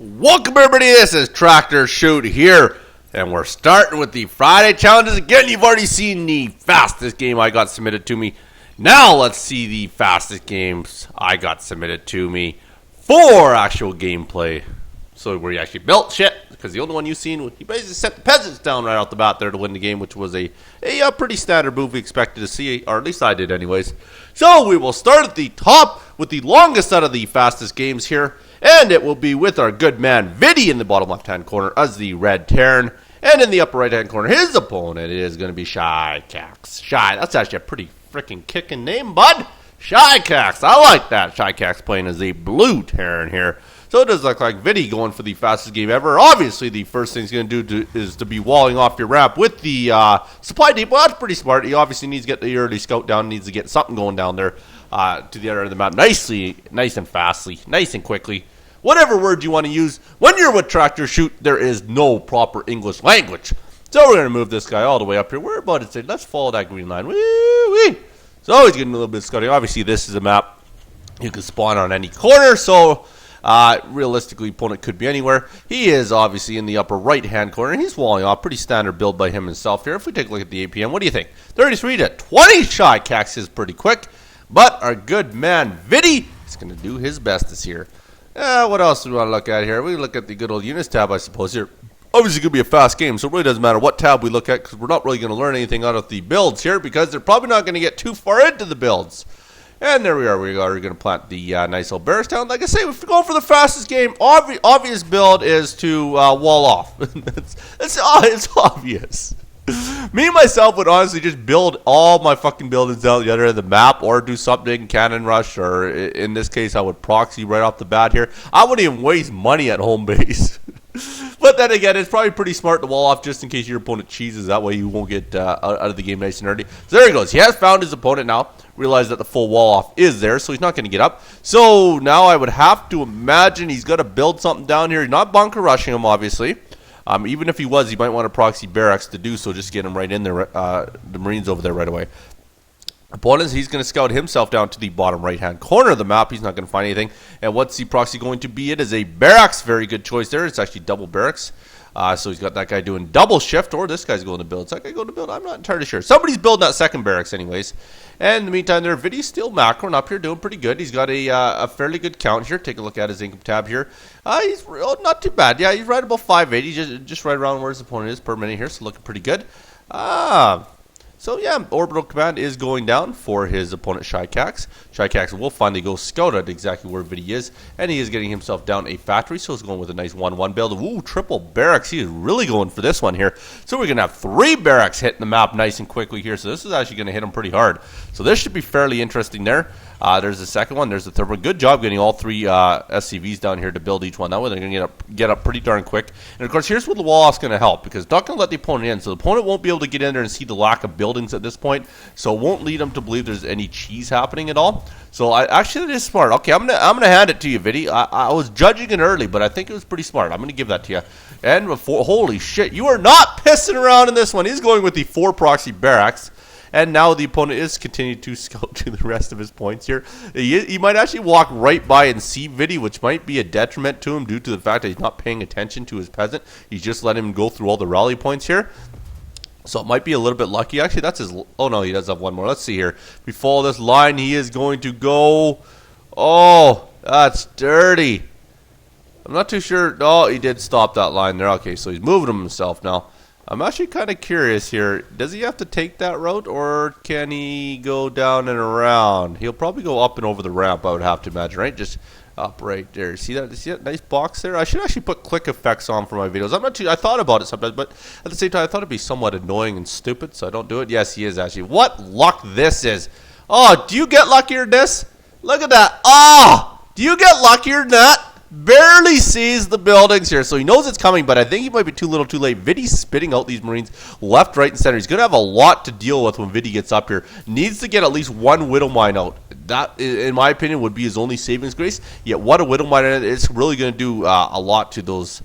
Welcome everybody, this is Tractor Chute here, and we're starting with the Friday challenges again. You've already seen the fastest game I got submitted to me. Now let's see the fastest games I got submitted to me for actual gameplay. So where you actually built shit, because the only one you've seen, he basically set the peasants down right out the bat there to win the game, which was a pretty standard move we expected to see, or at least I did anyways. So we will start at the top with the longest out of the fastest games here. And it will be with our good man VIDDY in the bottom left-hand corner as the red Terran. And in the upper right-hand corner, his opponent is going to be Chute. Shy, that's actually a pretty freaking kicking name, bud. Chute. I like that. Chute playing as a blue Terran here. So it does look like VIDDY going for the fastest game ever. Obviously, the first thing he's going to do is to be walling off your ramp with the supply depot. That's pretty smart. He obviously needs to get the early scout down. Needs to get something going down there to the other end of the map nice and fastly, nice and quickly. Whatever word you want to use. When you're with Tractor Chute, there is no proper English language. So we're going to move this guy all the way up here. We're about to say, let's follow that green line. Wee-wee. So he's getting a little bit of scouting. Obviously, this is a map you can spawn on any corner. So realistically, opponent could be anywhere. He is obviously in the upper right-hand corner. He's walling off. Pretty standard build by him himself here. If we take a look at the APM, what do you think? 33 to 20. Chute is pretty quick. But our good man, VIDDY, is going to do his best this year. What else do we want to look at here? We look at the good old units tab, I suppose, here. Obviously, going to be a fast game, so it really doesn't matter what tab we look at, because we're not really going to learn anything out of the builds here, because they're probably not going to get too far into the builds. And there we are. We are going to plant the nice old barracks down. Like I say, if we're going for the fastest game, obvious build is to wall off. it's obvious. Me, myself, would honestly just build all my fucking buildings down the other end of the map, or do something, cannon rush, or in this case, I would proxy right off the bat here. I wouldn't even waste money at home base. But then again, it's probably pretty smart to wall off just in case your opponent cheeses. That way you won't get out of the game nice and early. So there he goes. He has found his opponent now. Realized that the full wall off is there, so he's not going to get up. So now I would have to imagine he's got to build something down here. He's not bunker rushing him, obviously. Even if he was, he might want to proxy barracks to do so, just get him right in there, the Marines over there right away. Opponents, he's going to scout himself down to the bottom right-hand corner of the map. He's not going to find anything. And what's the proxy going to be? It is a barracks. Very good choice there. It's actually double barracks. So he's got that guy doing double shift, or this guy's going to build. Is that guy going to build? I'm not entirely sure. Somebody's building that second barracks anyways. And in the meantime, there, VIDDY's still macroing up here, doing pretty good. He's got a fairly good count here. Take a look at his income tab here. He's not too bad. Yeah, he's right about 580, just right around where his opponent is per minute here, so looking pretty good. So yeah, orbital command is going down for his opponent Chute. Chute will finally go scout at exactly where VIDDY is, and he is getting himself down a factory, so he's going with a nice 1-1 build. Ooh, triple barracks. He is really going for this one here. So we're going to have 3 barracks hitting the map nice and quickly here, so this is actually going to hit him pretty hard. So this should be fairly interesting there. There's the second one. There's the third one. Good job getting all 3 SCVs down here to build each one. That way they're going to get up pretty darn quick. And of course, here's where the wall off's going to help, because it's not going to let the opponent in. So the opponent won't be able to get in there and see the lack of buildings at this point. So it won't lead them to believe there's any cheese happening at all. So actually, it is smart. Okay, I'm gonna hand it to you, VIDDY. I was judging it early, but I think it was pretty smart. I'm going to give that to you. And before, holy shit, you are not pissing around in this one. He's going with the 4 proxy barracks. And now the opponent is continuing to scout to the rest of his points here. He might actually walk right by and see VIDDY, which might be a detriment to him due to the fact that he's not paying attention to his peasant. He's just letting him go through all the rally points here. So it might be a little bit lucky. Actually, that's his... Oh, no, he does have one more. Let's see here. If we follow this line, he is going to go... Oh, that's dirty. I'm not too sure. Oh, he did stop that line there. Okay, so he's moving him himself now. I'm actually kind of curious here. Does he have to take that route, or can he go down and around? He'll probably go up and over the ramp, I would have to imagine, right? Just up right there. See that nice box there? I should actually put click effects on for my videos. I thought about it sometimes, but at the same time, I thought it'd be somewhat annoying and stupid, so I don't do it. Yes, he is actually. What luck this is. Oh, do you get luckier than this? Look at that. Oh, do you get luckier than that? Barely sees the buildings here, so he knows it's coming, but I think he might be too little too late. VIDDY's spitting out these Marines left, right, and center. He's going to have a lot to deal with when VIDDY gets up here. Needs to get at least 1 Widow Mine out. That, in my opinion, would be his only savings grace. Yet what a Widow Mine is really going to do a lot to those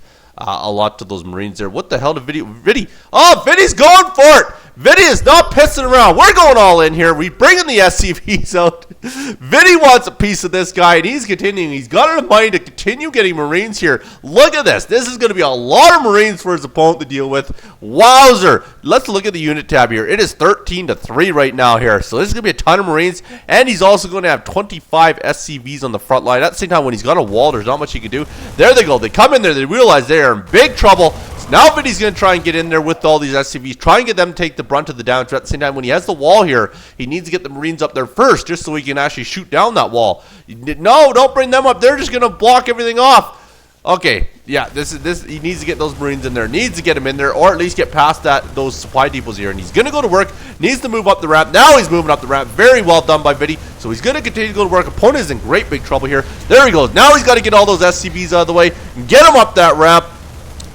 Marines there. What the hell did VIDDY? Oh, VIDDY's going for it! VIDDY is not pissing around. We're going all in here. We bringing the SCVs out. VIDDY wants a piece of this guy, and he's continuing. He's got enough money to continue getting Marines here. Look at this. This is going to be a lot of Marines for his opponent to deal with. Wowzer. Let's look at the unit tab here. It is 13-3 right now here. So this is going to be a ton of Marines, and he's also going to have 25 SCVs on the front line. At the same time, when he's got a wall, there's not much he can do. There they go. They come in there. They realize they are in big trouble. So now VIDDY's going to try and get in there with all these SCVs, try and get them to take the brunt of the damage. At the same time, when he has the wall here, he needs to get the Marines up there first, just so he can actually shoot down that wall. No, don't bring them up. They're just going to block everything off. Okay, yeah, he needs to get those Marines in there. Needs to get them in there, or at least get past those supply depots here. And he's going to go to work. Needs to move up the ramp. Now he's moving up the ramp. Very well done by VIDDY. So he's going to continue to go to work. Opponent is in great big trouble here. There he goes. Now he's got to get all those SCVs out of the way and get them up that ramp.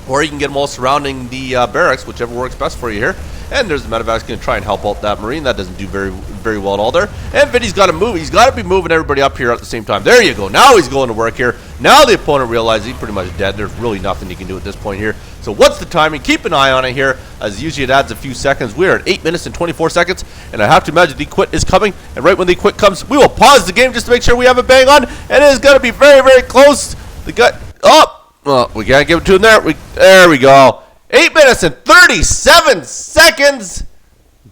Or you can get them all surrounding the barracks, whichever works best for you here. And there's the medevac's going to try and help out that Marine. That doesn't do very well at all there. And VIDDY's got to move. He's got to be moving everybody up here at the same time. There you go. Now he's going to work here. Now the opponent realizes he's pretty much dead. There's really nothing he can do at this point here. So what's the timing? Keep an eye on it here, as usually it adds a few seconds. We're at 8 minutes and 24 seconds. And I have to imagine the quit is coming. And right when the quit comes, we will pause the game just to make sure we have it bang on. And it is going to be very, very close. The gut. Oh! Well, we can't give it to him there. There we go. 8 minutes and 37 seconds.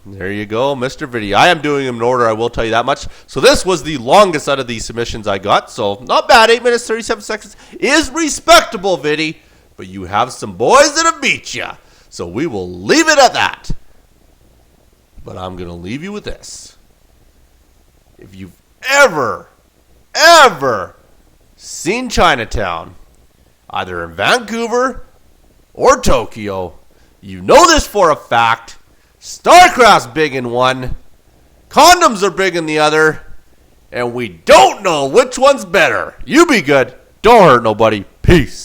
There you go, Mr. VIDDY. I am doing them in order, I will tell you that much. So this was the longest out of the submissions I got. So not bad. 8 minutes, 37 seconds is respectable, VIDDY. But you have some boys that have beat you. So we will leave it at that. But I'm going to leave you with this. If you've ever seen Chinatown, either in Vancouver or Tokyo, you know this for a fact. StarCraft's big in one, condoms are big in the other, and we don't know which one's better. You be good. Don't hurt nobody. Peace.